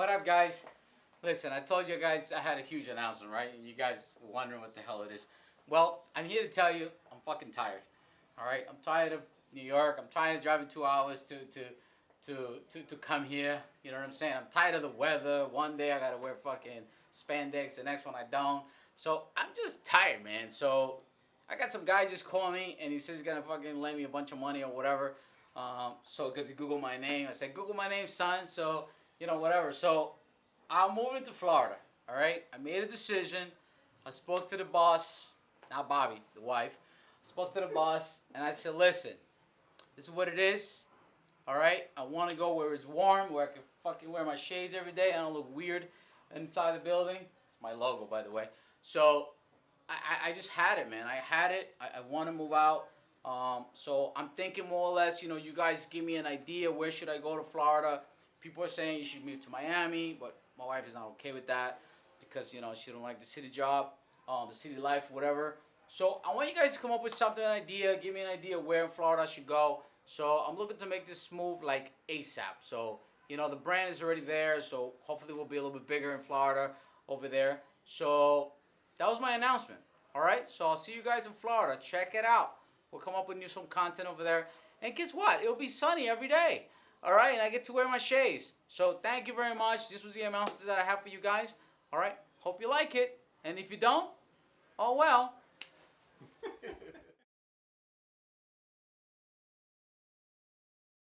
What up, guys? Listen, I told you guys I had a huge announcement, right? You guys were wondering what the hell it is. Well, I'm here to tell you I'm fucking tired. All right, I'm tired of New York. I'm tired of driving 2 hours to come here. You know what I'm saying? I'm tired of the weather. One day I gotta wear fucking spandex, the next one I don't. So I'm just tired, man. So I got some guy just call me and he says he's gonna fucking lend me a bunch of money or whatever. So because he Googled my name, I said Google my name, son. So you know whatever. So I'm moving to Florida. All right. I made a decision. I spoke to the boss, not Bobby, the wife. I spoke to the boss and I said, listen, this is what it is. All right. I want to go where it's warm, where I can fucking wear my shades every day. I don't look weird inside the building. It's my logo, by the way. So I just had it, man. I had it. I want to move out. So I'm thinking more or less, you guys give me an idea. Where should I go to Florida? People are saying you should move to Miami, but my wife is not okay with that because, she don't like the city job, the city life, whatever. So I want you guys to come up with something, an idea. Give me an idea where in Florida I should go. So I'm looking to make this move like ASAP. So, the brand is already there. So hopefully we'll be a little bit bigger in Florida over there. So that was my announcement. All right. So I'll see you guys in Florida. Check it out. We'll come up with some content over there. And guess what? It'll be sunny every day. All right. And I get to wear my shades. So thank you very much. This was the announcement that I have for you guys. All right. Hope you like it. And if you don't, oh well.